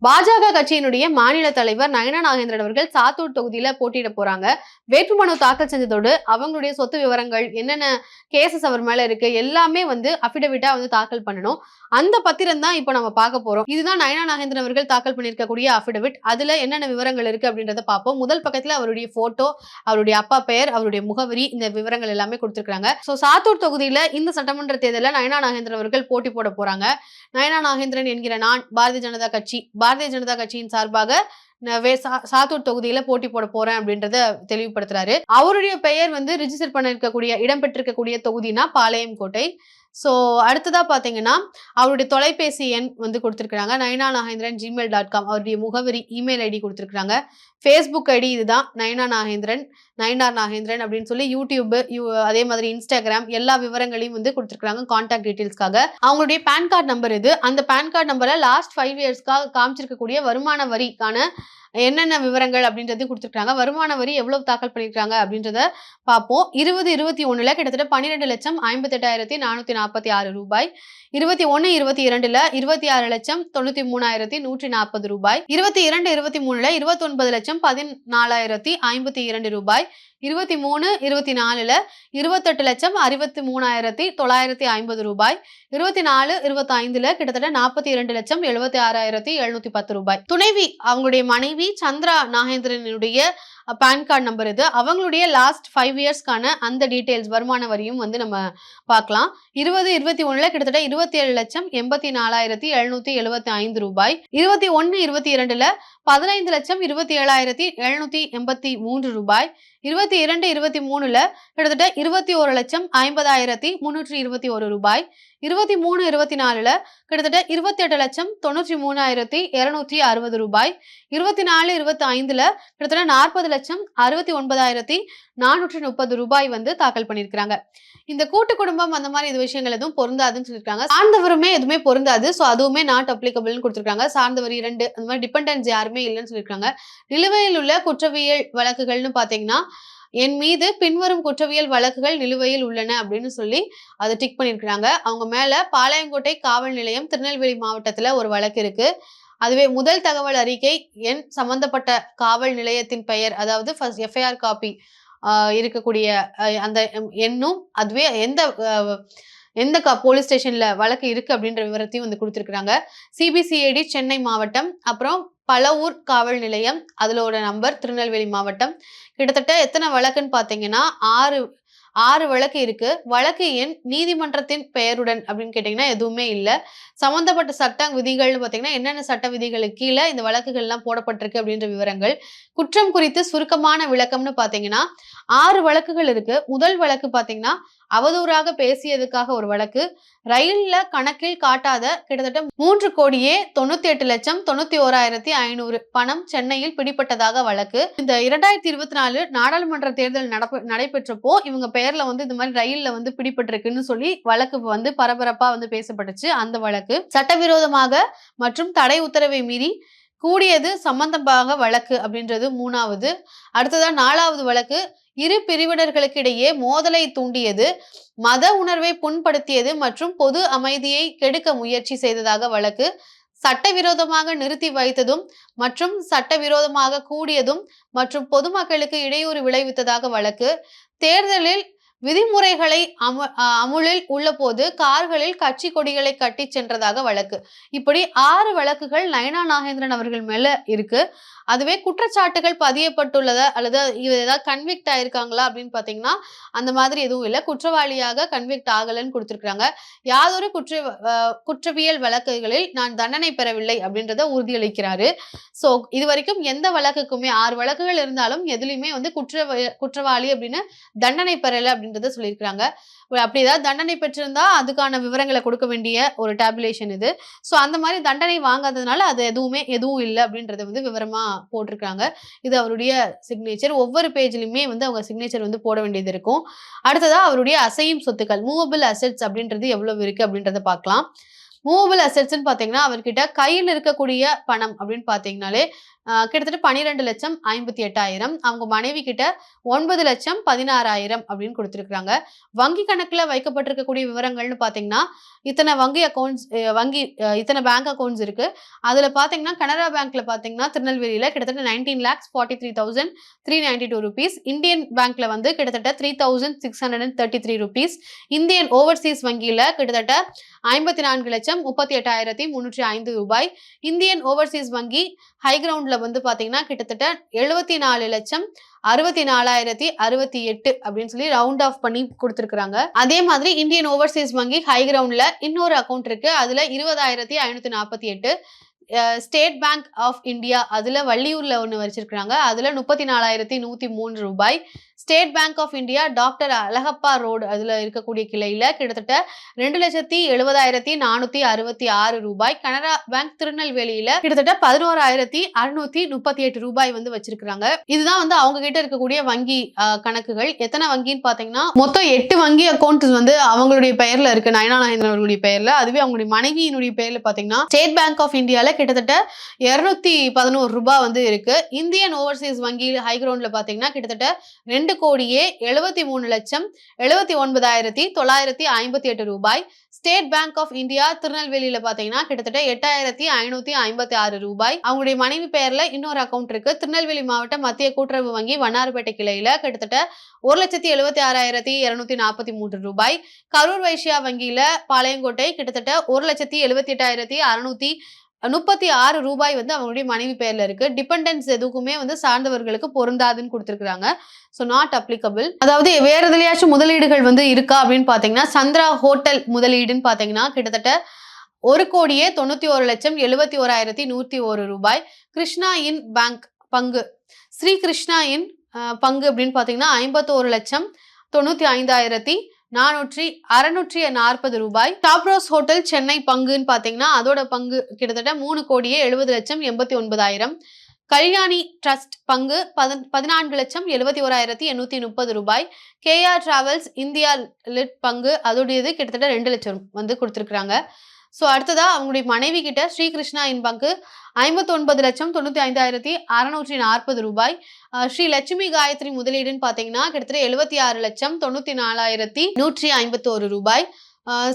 பாஜக கட்சியினுடைய மாநில தலைவர் நயனா நாகேந்திரன் அவர்கள் சாத்தூர் தொகுதியில போட்டியிட போறாங்க. வேட்புமனு தாக்கல் செஞ்சதோடு அவங்களுடைய சொத்து விவரங்கள் என்னென்ன கேசஸ் அவர் மேல இருக்கு எல்லாமே அபிடவிட்டா தாக்கல் பண்ணணும். அந்த பத்திரம் தான் இப்ப நம்ம பார்க்க போறோம். இதுதான் நயனா நாகேந்திரன் அவர்கள் தாக்கல் பண்ணியிருக்கக்கூடிய அபிடவிட். அதுல என்னென்ன விவரங்கள் இருக்கு அப்படின்றத பார்ப்போம். முதல் பக்கத்துல அவருடைய போட்டோ, அவருடைய அப்பா பெயர், அவருடைய முகவரி, இந்த விவரங்கள் எல்லாமே கொடுத்திருக்காங்க. சாத்தூர் தொகுதியில இந்த சட்டமன்ற தேர்தலில் நயனா நாகேந்திரன் அவர்கள் போட்டி போட போறாங்க. நயனா நாகேந்திரன் என்கிற நான் பாரதிய ஜனதா கட்சியின் சார்பாக சாத்தூர் தொகுதியில போட்டி போட போறேன் அப்படின்றத தெளிவுபடுத்துறாரு. அவருடைய பெயர் ரிஜிஸ்டர் பண்ண இருக்கக்கூடிய இடம் பெற்றிருக்கக்கூடிய தொகுதினா பாளையங்கோட்டை. அடுத்ததா பாத்தீங்கன்னா அவருடைய தொலைபேசி எண் கொடுத்திருக்காங்க. nayananagendran@gmail.com அவருடைய முகவரி இமெயில் ஐடி கொடுத்திருக்காங்க. Facebook ஐடி இதுதான் நயனார் நாகேந்திரன் அப்படின்னு சொல்லி யூடியூப் அதே மாதிரி இன்ஸ்டாகிராம் எல்லா விவரங்களையும் கொடுத்திருக்காங்க கான்டாக்ட் டீடைல்ஸ்க்காக. அவங்களுடைய பேன் கார்டு நம்பர் இது. அந்த பேன் கார்டு நம்பரை லாஸ்ட் 5 இயர்ஸ்க்காக காமிச்சிருக்கக்கூடிய வருமான வரிக்கான என்னென்ன விவரங்கள் அப்படின்றது கொடுத்திருக்காங்க. வருமான வரி எவ்வளவு தாக்கல் பண்ணிருக்காங்க அப்படின்றத பார்ப்போம். 2021 கிட்டத்தட்ட 12,58,446 ரூபாய். 21-22 26,93,140 ரூபாய். 22-23 29,14,052 ரூபாய். 23-24 28,63,950 ரூபாய். 24-25 கிட்டத்தட்ட 42,76,710 ரூபாய். துணைவி அவங்களுடைய மனைவி சந்திரா நாகேந்திரனுடைய பேன் கார்டு நம்பர் இது. அவங்களுடைய லாஸ்ட் 5 இயர்ஸ்க்கான அந்த டீடைல்ஸ் வருமான வரியும் நம்ம பார்க்கலாம். 20-21 கிட்டத்தட்ட 27,84,775 ரூபாய். 21-22 15,27,783 ரூபாய். 22-23 கிட்டத்தட்ட 21,50,321 ரூபாய். 23-24 கிட்டத்தட்ட 28,93,260 ரூபாய். 24-25 கிட்டத்தட்ட 40,69,430 ரூபாய் தாக்கல் பண்ணிருக்காங்க. இந்த கூட்டு குடும்பம் அந்த மாதிரி இது விஷயங்கள் எதுவும் பொருந்தாதுன்னு சொல்லிருக்காங்க. சார்ந்தவருமே எதுவுமே பொருந்தாது. அதுவுமே நாட் அப்ளிகபிள்னு கொடுத்திருக்காங்க. சார்ந்தவர் 2 அந்த மாதிரி டிபெண்டன்ஸ் யாருமே இல்லைன்னு சொல்லியிருக்காங்க. நிலுவையில் உள்ள குற்றவியல் வழக்குகள்னு பாத்தீங்கன்னா என் மீது பின்வரும் குற்றவியல் வழக்குகள் நிலுவையில் உள்ளன அப்படின்னு சொல்லி அதை டிக் பண்ணிருக்காங்க. அவங்க மேல பாளையங்கோட்டை காவல் நிலையம் திருநெல்வேலி மாவட்டத்துல ஒரு வழக்கு இருக்கு. அதுவே முதல் தகவல் அறிக்கை எண் சம்பந்தப்பட்ட காவல் நிலையத்தின் பெயர் அதாவது எஃப்ஐஆர் காப்பி இருக்கக்கூடிய அந்த எண்ணும் அதுவே எந்த போலீஸ் ஸ்டேஷன்ல வழக்கு இருக்கு அப்படின்ற விவரத்தையும் கொடுத்திருக்காங்க. சிபிசிஐடி சென்னை மாவட்டம், அப்புறம் பலவூர் காவல் நிலையம் அதோட நம்பர் திருநெல்வேலி மாவட்டம். கிட்டத்தட்ட எத்தனை வழக்குன்னு பாத்தீங்கன்னா 6 வழக்கு இருக்கு. வழக்கு எண் நீதிமன்றத்தின் பெயருடன் அப்படின்னு கேட்டீங்கன்னா எதுவுமே இல்லை. சம்பந்தப்பட்ட சட்ட விதிகள்னு பாத்தீங்கன்னா என்னென்ன சட்ட விதிகளுக்கு கீழே இந்த வழக்குகள் எல்லாம் போடப்பட்டிருக்கு அப்படின்ற விவரங்கள். குற்றம் குறித்து சுருக்கமான விளக்கம்னு பாத்தீங்கன்னா 6 வழக்குகள் இருக்கு. முதல் வழக்கு பாத்தீங்கன்னா அவதூறாக பேசியதுக்காக ஒரு வழக்கு. ரயில்ல கணக்கில் காட்டாத கிட்டத்தட்ட 3,98,91,500 பணம் சென்னையில் பிடிப்பட்டதாக வழக்கு. இந்த 2024 நாடாளுமன்ற தேர்தல் நடைபெற்றப்போ இவங்க பெயர்ல இந்த மாதிரி ரயில்ல பிடிப்பட்டிருக்குன்னு சொல்லி வழக்கு பரபரப்பா பேசப்பட்டுச்சு. அந்த வழக்கு சட்டவிரோதமாக மற்றும் தடை உத்தரவை மீறி கூடியது சம்பந்தமாக வழக்கு அப்படின்றது 3வது. அடுத்ததா 4வது வழக்கு இரு பிரிவினர்களுக்கு இடையே மோதலை தூண்டியது, மத உணர்வை புண்படுத்தியது மற்றும் பொது அமைதியை கெடுக்க முயற்சி செய்ததாக வழக்கு. சட்டவிரோதமாக நிறுத்தி வைத்ததும் மற்றும் சட்டவிரோதமாக கூடியதும் மற்றும் பொதுமக்களுக்கு இடையூறு விளைவித்ததாக வழக்கு. தேர்தலில் விதிமுறைகளை அமுலில் உள்ள போது கார்களில் கட்சி கொடிகளை கட்டி சென்றதாக வழக்கு. இப்படி 6 வழக்குகள் நயனா நாகேந்திரன் அவர்கள் மேல இருக்கு. அதுவே குற்றச்சாட்டுகள் பதியப்பட்டுள்ளதா அல்லது ஏதாவது கன்விக்ட் ஆயிருக்காங்களா அப்படின்னு பாத்தீங்கன்னா அந்த மாதிரி எதுவும் இல்லை. குற்றவாளியாக கன்விக்ட் ஆகலன்னு கொடுத்திருக்காங்க. யாதொரு குற்றவியல் வழக்குகளில் நான் தண்டனை பெறவில்லை அப்படின்றத உறுதியளிக்கிறாரு. இது வரைக்கும் எந்த வழக்குக்குமே 6 வழக்குகள் இருந்தாலும் எதுலையுமே குற்றவாளி அப்படின்னு தண்டனை பெறல அப்படின்றத சொல்லியிருக்காங்க. அப்படி ஏதாவது தண்டனை பெற்றிருந்தா அதுக்கான விவரங்களை கொடுக்க வேண்டிய ஒரு டேபுலேஷன் இது. அந்த மாதிரி தண்டனை வாங்காததுனால அது எதுவும் இல்லை அப்படின்றத விவரமா போட்டிருக்காங்க. இது அவருடைய சிக்னேச்சர். ஒவ்வொரு பேஜ்லயுமே அவங்க சிக்னேச்சர் போட வேண்டியது இருக்கும். அடுத்ததா அவருடைய அசையும் சொத்துக்கள் மூவபிள் அசெட்ஸ் அப்படின்றது எவ்வளவு இருக்கு அப்படின்றத பார்க்கலாம். மூவபிள் அசெட்ஸ்ன்னு பாத்தீங்கன்னா அவர்கிட்ட கையில் இருக்கக்கூடிய பணம் அப்படின்னு பாத்தீங்கன்னாலே கிட்டத்தட்ட 12,58,000. அவங்க மனைவி கிட்ட 9,16,000 அப்படின்னு கொடுத்திருக்காங்க. வங்கி கணக்குல வைக்கப்பட்டிருக்கக்கூடிய விவரங்கள்னு பாத்தீங்கன்னா இத்தனை வங்கி அக்கௌண்ட்ஸ் இத்தனை பேங்க் அக்கௌண்ட்ஸ் இருக்கு. அதுல பாத்தீங்கன்னா கனரா பேங்க்ல பாத்தீங்கன்னா திருநெல்வேலியில கிட்டத்தட்ட 19,43,392 rupees. இந்தியன் பேங்க்ல வந்து கிட்டத்தட்ட 3,633 rupees. இந்தியன் ஓவர்சீஸ் வங்கியில கிட்டத்தட்ட 54,38,305 ரூபாய். இந்தியன் ஓவர்சீஸ் வங்கி ஹை கிரவுண்ட்ல வந்து பாத்தீங்கன்னா கிட்டத்தட்ட 74,64,068 அப்படின்னு சொல்லி ரவுண்ட் ஆஃப் பண்ணி கொடுத்திருக்காங்க. அதே மாதிரி இந்தியன் ஓவர்சீஸ் வங்கி ஹை கிரவுண்ட்ல இன்னொரு அக்கௌண்ட் இருக்கு. அதுல 20,548. ஸ்டேட் பேங்க் ஆஃப் இந்தியா அதுல வள்ளியூர்ல ஒண்ணு வச்சிருக்காங்க. அதுல 34,103 ரூபாய். State Bank of India doctor Alagappa road அதுல இருக்கக்கூடிய கிளையில கிட்டத்தட்ட 2,70,466 ரூபாய். கனரா பேங்க் திருநெல்வேலியில கிட்டத்தட்ட 11,638 ரூபாய் வந்து வச்சிருக்காங்க. இதுதான் வந்து அவங்க கிட்ட இருக்கக்கூடிய வங்கி கணக்குகள். எத்தனை வங்கின்னு பாத்தீங்கன்னா மொத்தம் 8 வங்கி அக்கௌண்ட் வந்து அவங்களுடைய பெயர்ல இருக்கு, நயனா நாகேந்திரன் அவர்களுடைய பெயர்ல. அதுவே அவங்களுடைய மனைவியினுடைய பெயர்ல பாத்தீங்கன்னா ஸ்டேட் பேங்க் ஆஃப் இந்தியால கிட்டத்தட்ட 211 ரூபாய் வந்து இருக்கு. இந்தியன் ஓவர்சீஸ் வங்கி ஹை கிரவுண்ட்ல பாத்தீங்கன்னா கிட்டத்தட்ட 2,73,79,958 ரூபாய். ஸ்டேட் பேங்க் ஆஃப் இந்தியா திருநெல்வேலியில பாத்தீங்கன்னா கிட்டத்தட்ட 8,556 ரூபாய். அவங்களுடைய மனைவி பெயர்ல இன்னொரு அக்கௌண்ட் இருக்கு. திருநெல்வேலி மாவட்ட மத்திய கூட்டுறவு வங்கி வண்ணாரப்பேட்டை கிளையில கிட்டத்தட்ட 1,76,243 ரூபாய். கரூர் வைசியா வங்கியில பாளையங்கோட்டை கிட்டத்தட்ட 1,78,636 ரூபாய் வந்து அவங்களுடைய மனைவி பெயர்ல இருக்கு. டிபெண்டன்ஸ் எதுக்குமே வந்து சார்ந்தவர்களுக்கு பொருந்தாதுன்னு கொடுத்திருக்காங்க. So not applicable. அதாவது வேற எதுலயாச்சும் முதலீடுகள் வந்து இருக்கா அப்படின்னு பாத்தீங்கன்னா சந்திரா ஹோட்டல் முதலீடுன்னு பாத்தீங்கன்னா கிட்டத்தட்ட 1,91,71,101 ரூபாய். கிருஷ்ணா இன் பேங்க் பங்கு ஸ்ரீ கிருஷ்ணா இன் பங்கு அப்படின்னு பாத்தீங்கன்னா 51,95,640 ரூபாய். டாப் ரோஸ் ஹோட்டல் சென்னை பங்குன்னு பாத்தீங்கன்னா அதோட பங்கு கிட்டத்தட்ட 3,70,89,000. கல்யாணி ட்ரஸ்ட் பங்கு 14,71,830 ரூபாய். கேஆர் டிராவல்ஸ் இந்தியா லிட் பங்கு அதோடையது கிட்டத்தட்ட 2 லட்சம் வந்து கொடுத்திருக்காங்க. சோ அடுத்ததா அவங்களுடைய மனைவி கிட்ட ஸ்ரீ கிருஷ்ணா இன் பங்கு 59,95,640 ரூபாய். ஸ்ரீ லட்சுமி காயத்ரி முதலீடுன்னு பாத்தீங்கன்னா கிட்டத்தட்ட 76,94,151 ரூபாய்.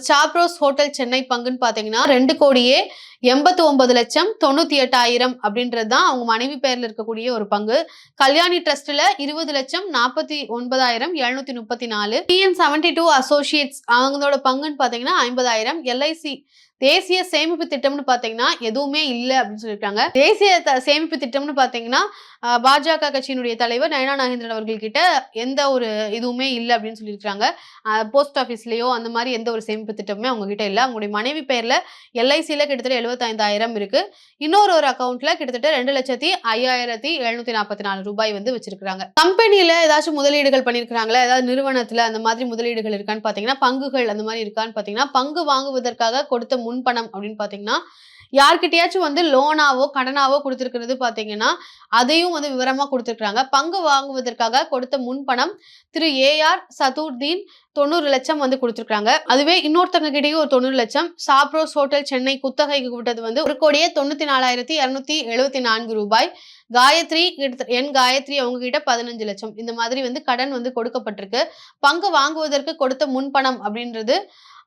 சாப்ரோஸ் ஹோட்டல் சென்னை பங்குன்னு பாத்தீங்கன்னா 2,89,98,000 அப்படின்றதுதான் அவங்க மனைவி பெயர்ல இருக்கக்கூடிய ஒரு பங்கு. கல்யாணி ட்ரஸ்ட்ல 20,49,734. TN72 அசோசியேட்ஸ் அவங்களோட பங்குன்னு பாத்தீங்கன்னா 50,000. LIC தேசிய சேமிப்பு திட்டம்னு பாத்தீங்கன்னா எதுவுமே இல்ல அப்படின்னு சொல்லியிருக்காங்க. தேசிய சேமிப்பு திட்டம்னு பாத்தீங்கன்னா பாஜக கட்சியினுடைய தலைவர் நயனா நாகேந்திரன் அவர்கள் கிட்ட எந்த ஒரு இதுவுமே இல்ல அப்படின்னு சொல்லியிருக்காங்க. போஸ்ட் ஆபீஸ்லயோ அந்த மாதிரி எந்த ஒரு சேமிப்பு திட்டமுமே அவங்க கிட்ட இல்ல. அவங்களுடைய மனைவி பெயர்ல LICல கிட்டத்தட்ட 75,000 இருக்கு. இன்னொரு அக்கௌண்ட்ல கிட்டத்தட்ட 2,05,744 ரூபாய் வந்து வச்சிருக்காங்க. கம்பெனில ஏதாச்சும் முதலீடுகள் பண்ணிருக்காங்களா, ஏதாவது நிறுவனத்துல அந்த மாதிரி முதலீடுகள் இருக்கான்னு பாத்தீங்கன்னா பங்குகள் அந்த மாதிரி இருக்கான்னு பாத்தீங்கன்னா பங்கு வாங்குவதற்காக கொடுத்த முன்பணம் அப்படின்னு பாத்தீங்கன்னா யார்கிட்டயாச்சும் வந்து லோனாவோ கடனாவோ கொடுத்திருக்கிறது பாத்தீங்கன்னா அதையும் வந்து விவரமா கொடுத்திருக்காங்க. பங்கு வாங்குவதற்காக கொடுத்த முன்பணம் திரு AR சதுர்தீன் 90 லட்சம் வந்து கொடுத்திருக்காங்க. அதுவே இன்னொருத்தங்க கிட்டயும் ஒரு 90 லட்சம். சாப்ரோஸ் ஹோட்டல் சென்னை குத்தகைக்கு விட்டது வந்து 1,94,274 ரூபாய். காயத்ரி காயத்ரி அவங்க கிட்ட 15 லட்சம் இந்த மாதிரி வந்து கடன் வந்து கொடுக்கப்பட்டிருக்கு. பங்கு வாங்குவதற்கு கொடுத்த முன்பணம் அப்படின்றது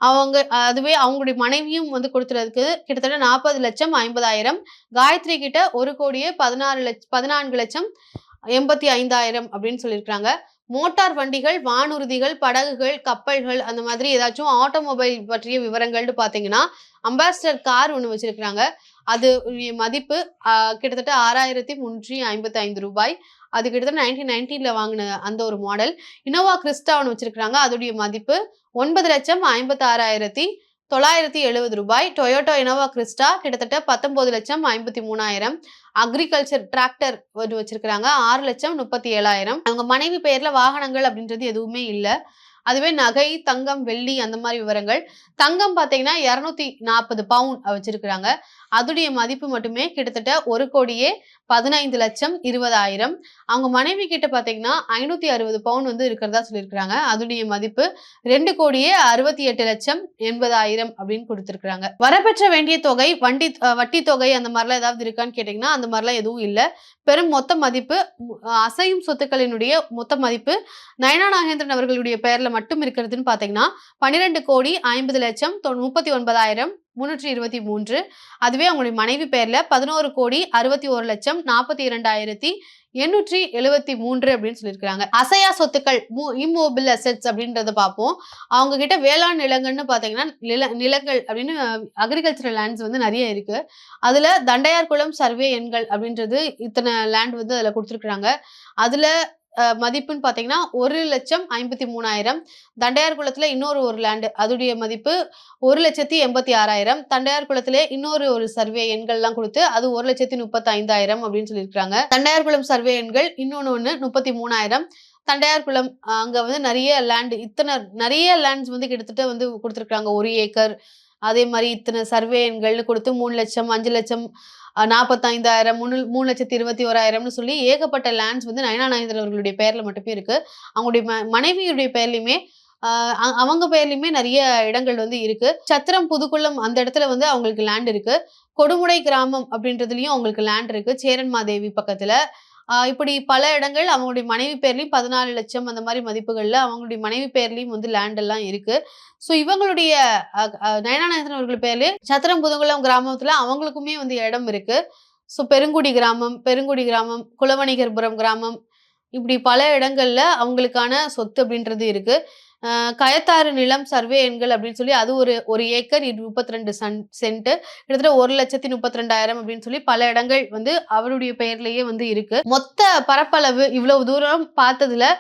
அவங்க அதுவே அவங்களுடைய மனைவியும் வந்து கொடுத்துறதுக்கு கிட்டத்தட்ட 40,50,000. காயத்ரி கிட்ட 1,14,85,000 அப்படின்னு சொல்லியிருக்காங்க. மோட்டார் வண்டிகள், வானூர்திகள், படகுகள், கப்பல்கள் அந்த மாதிரி ஏதாச்சும் ஆட்டோமொபைல் பற்றிய விவரங்கள்னு பாத்தீங்கன்னா அம்பாசிடர் கார் ஒண்ணு வச்சிருக்காங்க. அது மதிப்பு கிட்டத்தட்ட 6,355 ரூபாய். அது கிட்டத்தட்ட 1990ல வாங்கின அந்த ஒரு மாடல். இனோவா கிறிஸ்டா ஒன்று வச்சிருக்காங்க. அதோடைய மதிப்பு 9,56,970 ரூபாய். டொயோட்டோ இனோவா கிறிஸ்டா கிட்டத்தட்ட 19,53,000. அக்ரிகல்ச்சர் டிராக்டர் ஒரு வச்சிருக்காங்க 6,37,000. அவங்க மனைவி பெயர்ல வாகனங்கள் அப்படின்றது எதுவுமே இல்ல. அதுவே நகை, தங்கம், வெள்ளி அந்த மாதிரி விவரங்கள். தங்கம் பாத்தீங்கன்னா 240 பவுன் வச்சிருக்காங்க. அதோடைய மதிப்பு மட்டுமே கிட்டத்தட்ட 1,15,20,000. அவங்க மனைவி கிட்ட பாத்தீங்கன்னா 560 பவுன் வந்து இருக்கிறதா சொல்லியிருக்காங்க. அதோடைய மதிப்பு 2,68,80,000 அப்படின்னு கொடுத்திருக்காங்க. வரப்பெற்ற வேண்டிய தொகை, வட்டி தொகை அந்த மாதிரிலாம் ஏதாவது இருக்கான்னு கேட்டீங்கன்னா அந்த மாதிரிலாம் எதுவும் இல்ல. பெரும் மொத்த மதிப்பு, அசையும் சொத்துக்களினுடைய மொத்த மதிப்பு நயனா நாகேந்திரன் அவர்களுடைய பெயர்ல மட்டும் இருக்கிறதுன்னு பாத்தீங்கன்னா 12,50,30,323. அதுவே அவங்களுடைய மனைவி பெயர்ல 11,61,42,873 அப்படின்னு சொல்லியிருக்காங்க. அசையா சொத்துக்கள், இம்மோபிள் அசெட்ஸ் அப்படின்றத பார்ப்போம். அவங்க கிட்ட வேளாண் நிலங்கள்னு பாத்தீங்கன்னா நிலங்கள் அப்படின்னு அக்ரிகல்ச்சரல் லேண்ட்ஸ் வந்து நிறைய இருக்கு. அதுல தண்டையார்குளம் சர்வே எண்கள் அப்படின்றது இத்தனை லேண்ட் வந்து அதுல கொடுத்துருக்காங்க. அதுல மதிப்புன்னு பாத்தீங்கன்னா 1,53,000. தண்டையார் குளத்துல இன்னொரு லேண்ட், அதோடைய மதிப்பு 1,86,000. தண்டையார் குளத்திலே இன்னொரு சர்வே எண்கள் எல்லாம் கொடுத்து அது 1,35,000 அப்படின்னு சொல்லியிருக்காங்க. தண்டையார் குளம் சர்வே எண்கள் இன்னொன்னு 33,000. தண்டையார் குளம் அங்க வந்து நிறைய லேண்ட்ஸ் வந்து கிட்டத்தட்ட வந்து கொடுத்துருக்காங்க. 1 ஏக்கர், அதே மாதிரி இத்தனை சர்வே எண்கள்னு கொடுத்து 3 லட்சம், 5 லட்சம், 45,000, 3,21,000 சொல்லி ஏகப்பட்ட லேண்ட்ஸ் வந்து நயனா நாகேந்திரன் அவர்களுடைய பெயர்ல மட்டுமே இருக்கு. அவங்களுடைய மனைவியுடைய பெயர்லயுமே அவங்க பெயர்லயுமே நிறைய இடங்கள் வந்து இருக்கு. சத்திரம் புதுக்குளம் அந்த இடத்துல வந்து அவங்களுக்கு லேண்ட் இருக்கு. கொடுமுடை கிராமம் அப்படின்றதுலயும் அவங்களுக்கு லேண்ட் இருக்கு, சேரன்மாதேவி பக்கத்துல. இப்படி பல இடங்கள் அவங்களுடைய மனைவி பேர்லயும் 14 லட்சம் அந்த மாதிரி மதிப்புகள்ல அவங்களுடைய மனைவி பேர்லயும் வந்து லேண்ட் எல்லாம் இருக்கு. சோ இவங்களுடைய நயனா நாகேந்திரன் அவர்கள் பேர்லயே சத்திரம் புதுங்குளம் கிராமத்துல அவங்களுக்குமே வந்து இடம் இருக்கு. சோ பெருங்குடி கிராமம், குலவணிகர்புரம் கிராமம், இப்படி பல இடங்கள்ல அவங்களுக்கான சொத்து அப்படின்றது இருக்கு. கயத்தாறு நிலம் சர்வே எண்கள் அப்படின்னு சொல்லி அது ஒரு ஏக்கர் 32 சென்ட், கிட்டத்தட்ட 1,32,000 அப்படின்னு சொல்லி பல இடங்கள் வந்து அவருடைய பெயர்லயே வந்து இருக்கு. மொத்த பரப்பளவு இவ்வளவு தூரம் பார்த்ததுல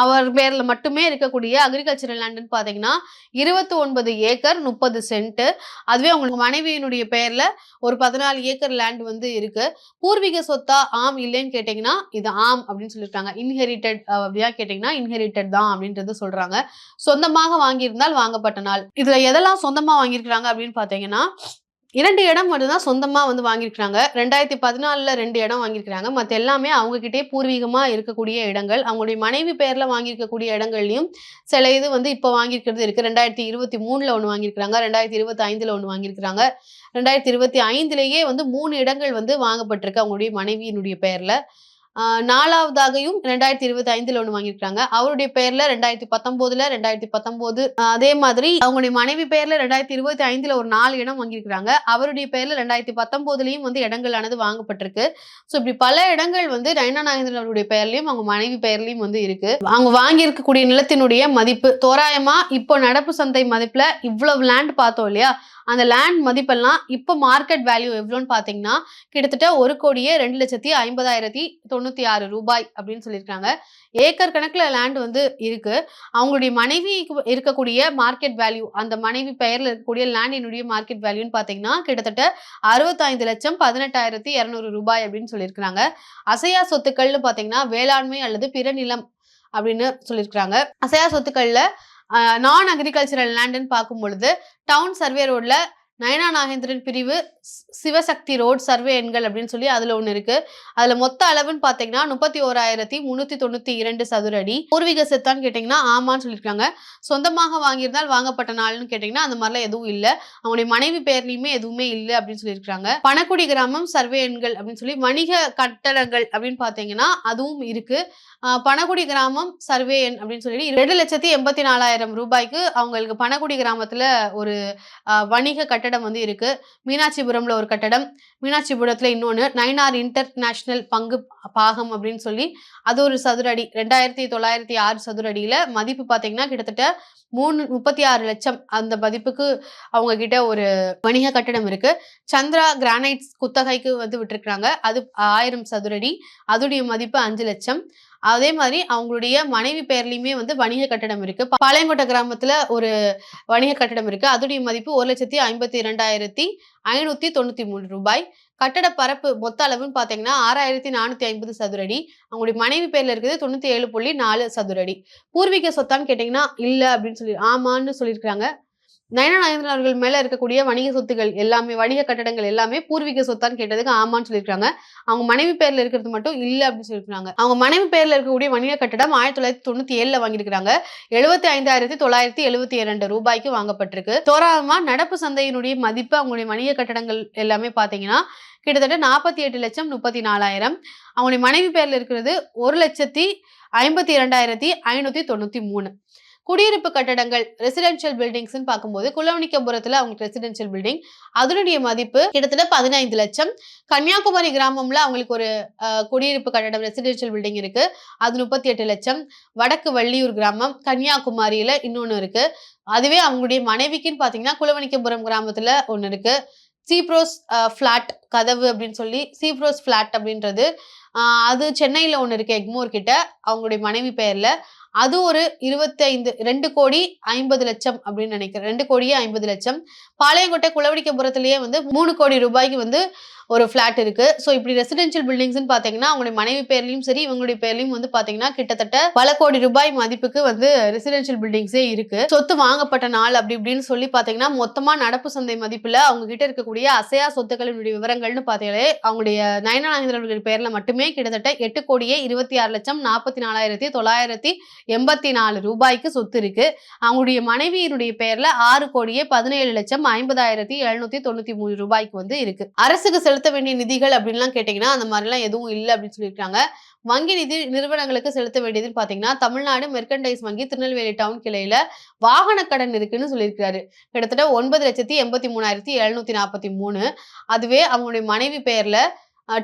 அவர் பேர்ல மட்டுமே இருக்கக்கூடிய அக்ரிகல்ச்சரல் லேண்ட்னு பாத்தீங்கன்னா 29 ஏக்கர் 30 சென்ட். அதுவே அவங்க மனைவியினுடைய பெயர்ல ஒரு 14 ஏக்கர் லேண்ட் வந்து இருக்கு. பூர்வீக சொத்தா ஆம் இல்லைன்னு கேட்டீங்கன்னா இது ஆம் அப்படின்னு சொல்லியிருக்காங்க. இன்ஹெரிட்டட் அப்படியா கேட்டீங்கன்னா இன்ஹெரிட்டட் தான் அப்படின்றது சொல்றாங்க. சொந்தமாக வாங்கியிருந்தால் வாங்கப்பட்ட நாள். இதுல எதெல்லாம் சொந்தமா வாங்கியிருக்காங்க அப்படின்னு பாத்தீங்கன்னா 2 இடம் மட்டும்தான் சொந்தமா வந்து வாங்கியிருக்காங்க. 2014ல 2 இடம் வாங்கியிருக்காங்க. மத்த எல்லாமே அவங்க கிட்டே பூர்வீகமா இருக்கக்கூடிய இடங்கள். அவங்களுடைய மனைவி பெயர்ல வாங்கியிருக்கக்கூடிய இடங்கள்லயும் சில இது வந்து இப்ப வாங்கியிருக்கிறது இருக்கு. 2023ல ஒண்ணு வாங்கியிருக்காங்க, 2025ல ஒண்ணு வாங்கியிருக்காங்க. 2025லேயே வந்து 3 இடங்கள் வந்து வாங்கப்பட்டிருக்கு அவங்களுடைய மனைவியினுடைய பெயர்ல. 4வதாகவும் 2025ல ஒண்ணு வாங்கியிருக்காங்க. அவருடைய பெயர்ல 2019ல 2019 அதே மாதிரி அவங்களுடைய மனைவி பெயர்ல 2025ல ஒரு 4 இடம் வாங்கியிருக்காங்க. அவருடைய பெயர்ல 2019லயும் வந்து இடங்களானது வாங்கப்பட்டிருக்கு. சோ இப்படி பல இடங்கள் வந்து நயனா நாகேந்திரன் அவருடைய பெயர்லயும் அவங்க மனைவி பெயர்லயும் வந்து இருக்கு. அவங்க வாங்கி இருக்கக்கூடிய நிலத்தினுடைய மதிப்பு தோராயமா இப்போ நடப்பு சந்தை மதிப்புல இவ்வளவு லேண்ட் பார்த்தோம் இல்லையா, அந்த லேண்ட் மதிப்பெல்லாம் இப்ப மார்க்கெட் வேல்யூ எவ்வளவுன்னு பாத்தீங்கன்னா கிட்டத்தட்ட 1,50,96 ரூபாய் அப்படின்னு சொல்லியிருக்காங்க. ஏக்கர் கணக்குல லேண்ட் வந்து இருக்கு. அவங்களுடைய மனைவி இருக்கக்கூடிய மார்க்கெட் வேல்யூ, அந்த மனைவி பெயர்ல இருக்கக்கூடிய லேண்டினுடைய மார்க்கெட் வேல்யூன்னு பாத்தீங்கன்னா கிட்டத்தட்ட 65,18,200 ரூபாய் அப்படின்னு சொல்லியிருக்காங்க. அசையா சொத்துக்கள்னு பாத்தீங்கன்னா வேளாண்மை அல்லது பிற நிலம் அப்படின்னு சொல்லியிருக்காங்க. அசையா சொத்துக்கள்ல நான் அக்ரிகல்ச்சரல் லேண்ட்னு பார்க்கும் பொழுது டவுன் சர்வே ரோட்ல நயனா நாகேந்திரன் பிரிவு சிவசக்தி ரோட் சர்வே எண்கள் அப்படின்னு சொல்லி அதுல ஒண்ணு இருக்கு. அதுல மொத்த அளவுன்னு பாத்தீங்கன்னா 31,392 சதுர அடி. பூர்வீக சொத்தான்னு கேட்டீங்கன்னா ஆமான்னு சொல்லியிருக்காங்க. சொந்தமாக வாங்கியிருந்தால் வாங்கப்பட்ட நாள்னு கேட்டீங்கன்னா அந்த மாதிரிலாம் எதுவும் இல்ல. அவங்களுடைய மனைவி பெயர்லயுமே எதுவுமே இல்லை அப்படின்னு சொல்லியிருக்காங்க. பணக்குடி கிராமம் சர்வே எண்கள் அப்படின்னு சொல்லி வணிக கட்டடங்கள் அப்படின்னு பாத்தீங்கன்னா அதுவும் இருக்கு. பணக்குடி கிராமம் சர்வே எண் அப்படின்னு சொல்லி 2,84,000 ரூபாய்க்கு அவங்களுக்கு பணக்குடி கிராமத்துல ஒரு வணிக கட்டடம் வந்து இருக்கு. மீனாட்சிபுரம்ல ஒரு கட்டடம், மீனாட்சிபுரத்துல இன்னொன்னு, நயினார் இன்டர்நேஷனல் பங்கு பாகம் அப்படின்னு சொல்லி அது ஒரு சதுர அடி 2,906 சதுர அடியில மதிப்பு பாத்தீங்கன்னா கிட்டத்தட்ட 36 லட்சம் அந்த மதிப்புக்கு அவங்க கிட்ட ஒரு வணிக கட்டடம் இருக்கு. சந்திரா கிரானைட்ஸ் குத்தகைக்கு வந்து விட்டுருக்காங்க. அது 1000 சதுரடி, அதோடைய மதிப்பு 5 லட்சம். அதே மாதிரி அவங்களுடைய மனைவி பெயர்லயுமே வந்து வணிக கட்டடம் இருக்கு. பாளையங்கோட்டை கிராமத்துல ஒரு வணிக கட்டடம் இருக்கு. அதோடைய மதிப்பு 1,52,593 ரூபாய். கட்டட பரப்பு மொத்த அளவுன்னு பாத்தீங்கன்னா 6,450 சதுரடி. அவங்களுடைய மனைவி பேர்ல இருக்குது 97.4 சதுரடி. பூர்வீக சொத்தான்னு கேட்டீங்கன்னா இல்ல அப்படின்னு சொல்லி ஆமான்னு சொல்லியிருக்காங்க. நயனா நாகேந்திரன் அவர்கள் மேல இருக்கக்கூடிய வணிக சொத்துகள் எல்லாமே, வணிக கட்டடங்கள் எல்லாமே பூர்வீக சொத்தான்னு கேட்டதுக்கு ஆமான்னு சொல்லியிருக்காங்க. அவங்க மனைவி பேர்ல இருக்கிறது மட்டும் இல்ல அப்படின்னு சொல்லியிருக்காங்க. அவங்க மனைவி பேர்ல இருக்கக்கூடிய வணிக கட்டடம் 1997ல வாங்கியிருக்காங்க. 75,972 ரூபாய்க்கு வாங்கப்பட்டிருக்கு. தோராயமா நடப்பு சந்தையினுடைய மதிப்பு அவங்களுடைய வணிக கட்டடங்கள் எல்லாமே பாத்தீங்கன்னா கிட்டத்தட்ட 48,34,000. அவங்களுடைய மனைவி பேர்ல இருக்கிறது 1,52,593. குடியிருப்பு கட்டடங்கள் ரெசிடென்ஷியல் பில்டிங்ஸ் பார்க்கும்போது குலவணிக்கபுரத்துல அவங்களுக்கு ரெசிடென்ஷியல் பில்டிங் அதனுடைய மதிப்பு கிட்டத்தட்ட 15 லட்சம். கன்னியாகுமரி கிராமம்ல அவங்களுக்கு ஒரு குடியிருப்பு கட்டடம் ரெசிடென்ஷியல் பில்டிங் இருக்கு, அது 38 லட்சம். வடக்கு வள்ளியூர் கிராமம் கன்னியாகுமரியில இன்னொன்னு இருக்கு. அதுவே அவங்களுடைய மனைவிக்குன்னு பாத்தீங்கன்னா குலவணிக்கபுரம் கிராமத்துல ஒண்ணு இருக்கு. சீப்ரோஸ் பிளாட் கதவு அப்படின்னு சொல்லி சீப்ரோஸ் பிளாட் அப்படின்றது அது சென்னையில ஒண்ணு இருக்கு, எக்மோர் கிட்ட, அவங்களுடைய மனைவி பெயர்ல. அது ஒரு 2,50,50,00,000 அப்படின்னு நினைக்கிறேன். 2,50,00,000. பாளையங்கோட்டை குளவடிக்கபுரத்திலேயே வந்து 3 கோடி ரூபாய்க்கு வந்து ஒரு பிளாட் இருக்கு. சோ இப்படி ரெசிடென்ஷியல் பில்டிங்ஸ் பாத்தீங்கன்னா அவங்களுடைய மனைவி பேர்லயும் சரி இவங்களுடைய பேர்லயும் வந்து பாத்தீங்கன்னா கிட்டத்தட்ட பல கோடி ரூபாய் மதிப்புக்கு வந்து ரெசிடென்ஷியல் பில்டிங்ஸே இருக்கு. சொத்து வாங்கப்பட்ட நாள் அப்படி இப்படின்னு சொல்லி பாத்தீங்கன்னா மொத்தமா நடப்பு சந்தை மதிப்புல அவங்க கிட்ட இருக்கக்கூடிய அசையா சொத்துக்களினுடைய விவரங்கள்னு பாத்தீங்களே அவங்களுடைய நயனா நாகேந்திரன் பேர்ல மட்டுமே கிட்டத்தட்ட 8,46,44,984 ரூபாய்க்கு சொத்து இருக்கு. அவங்களுடைய மனைவியினுடைய பேர்ல 6,17,50,793 ரூபாய்க்கு வந்து இருக்கு. அரசுக்கு செலுத்த வேண்டிய நிதிகள் அப்படின்லாம் கேட்டீங்கன்னா அந்த மாதிரிலாம் எதுவும் இல்லை அப்படின்னு சொல்லியிருக்காங்க. வங்கி நிதி நிறுவனங்களுக்கு செலுத்த வேண்டியதுன்னு பாத்தீங்கன்னா தமிழ்நாடு மெர்கன்டைஸ் வங்கி திருநெல்வேலி டவுன் கிளையில வாகன கடன் இருக்குன்னு சொல்லியிருக்காரு. கிட்டத்தட்ட 9,83,743. அதுவே அவங்களுடைய மனைவி பெயர்ல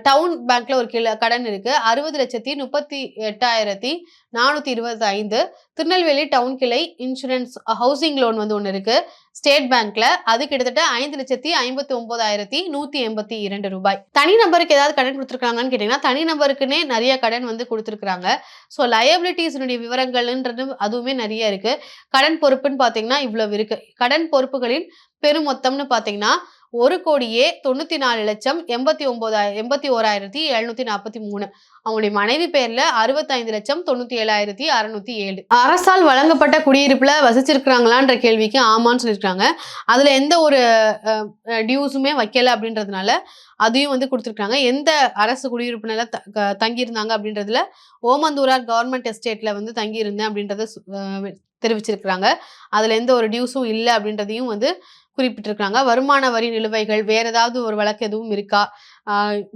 டவுன் பேங்க்ல ஒரு கடன் இருக்கு, 60,38,425. திருநெல்வேலி டவுன் கிளை இன்சூரன்ஸ் ஹவுசிங் லோன் வந்து ஒண்ணு இருக்கு ஸ்டேட் பேங்க்ல, அது கிட்டத்தட்ட 5,59,182 ரூபாய். தனிநபருக்கு ஏதாவது கடன் கொடுத்துருக்காங்கன்னு கேட்டீங்கன்னா தனிநபருக்குன்னே நிறைய கடன் வந்து கொடுத்துருக்காங்க. ஸோ லயபிலிட்டிஸினுடைய விவரங்கள்ன்றது அதுவுமே நிறைய இருக்கு. கடன் பொறுப்புன்னு பாத்தீங்கன்னா இவ்வளவு இருக்கு. கடன் பொறுப்புகளின் பெருமொத்தம்னு பாத்தீங்கன்னா 1,94,84,743. அவங்களுடைய மனைவி பேர்ல 65,97,607. அரசால் வழங்கப்பட்ட குடியிருப்புல வசிச்சிருக்கிறாங்களான்ற கேள்விக்கு ஆமான்னு சொல்லியிருக்காங்க. அதுல எந்த ஒரு டியூஸுமே வைக்கல அப்படின்றதுனால அதையும் வந்து கொடுத்துருக்காங்க. எந்த அரசு குடியிருப்புல தங்கியிருந்தாங்க அப்படின்றதுல ஓமந்தூரார் கவர்மெண்ட் எஸ்டேட்ல வந்து தங்கியிருந்தேன் அப்படின்றத தெரிவிச்சிருக்கிறாங்க. அதுல எந்த ஒரு டியூஸும் இல்லை அப்படின்றதையும் வந்து குறிப்பிட்டிருக்காங்க. வருமான வரி நிலுவைகள் வேற ஏதாவது ஒரு வழக்கு எதுவும் இருக்கா,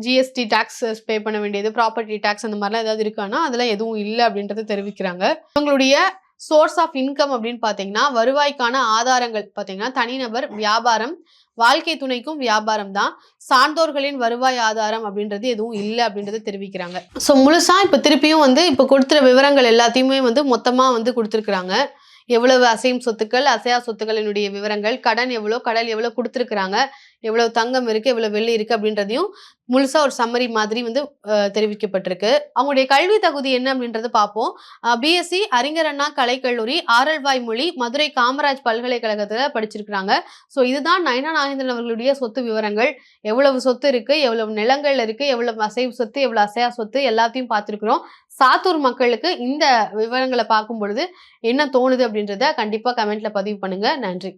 ஜிஎஸ்டி டாக்ஸ் பே பண்ண வேண்டியது, ப்ராப்பர்ட்டி டாக்ஸ் அந்த மாதிரிலாம் ஏதாவது இருக்கான்னா அதெல்லாம் எதுவும் இல்லை அப்படின்றத தெரிவிக்கிறாங்க. இவங்களுடைய சோர்ஸ் ஆஃப் இன்கம் அப்படின்னு பாத்தீங்கன்னா வருவாய்க்கான ஆதாரங்கள் பாத்தீங்கன்னா தனிநபர், வியாபாரம், வாழ்க்கை துணைக்கும் வியாபாரம் தான். சார்ந்தோர்களின் வருவாய் ஆதாரம் அப்படின்றது எதுவும் இல்லை அப்படின்றத தெரிவிக்கிறாங்க. ஸோ முழுசா இப்ப திருப்பியும் வந்து இப்ப கொடுத்துற விவரங்கள் எல்லாத்தையுமே வந்து மொத்தமா வந்து கொடுத்துருக்காங்க. எவ்வளவு அசையும் சொத்துக்கள், அசையா சொத்துக்களினுடைய விவரங்கள், கடன் எவ்வளவு கொடுத்துருக்காங்க, எவ்வளவு தங்கம் இருக்கு, எவ்வளவு வெள்ளி இருக்கு அப்படின்றதையும் முழுசா ஒரு சம்மரி மாதிரி வந்து தெரிவிக்கப்பட்டிருக்கு. அவங்களுடைய கல்வி தகுதி என்ன அப்படின்றத பார்ப்போம். பிஎஸ்சி அறிஞர் அண்ணா கலைக்கல்லூரி, ஆரல்வாய் மொழி, மதுரை காமராஜ் பல்கலைக்கழகத்துல படிச்சிருக்கிறாங்க. ஸோ இதுதான் நயனா நாகேந்திரன் அவர்களுடைய சொத்து விவரங்கள். எவ்வளவு சொத்து இருக்கு, எவ்வளவு நிலங்கள் இருக்கு, எவ்வளவு அசைவு சொத்து, எவ்வளவு அசையா சொத்து எல்லாத்தையும் பார்த்திருக்கிறோம். சாத்தூர் மக்களுக்கு இந்த விவரங்களை பார்க்கும் பொழுது என்ன தோணுது அப்படின்றத கண்டிப்பா கமெண்ட்ல பதிவு பண்ணுங்க. நன்றி.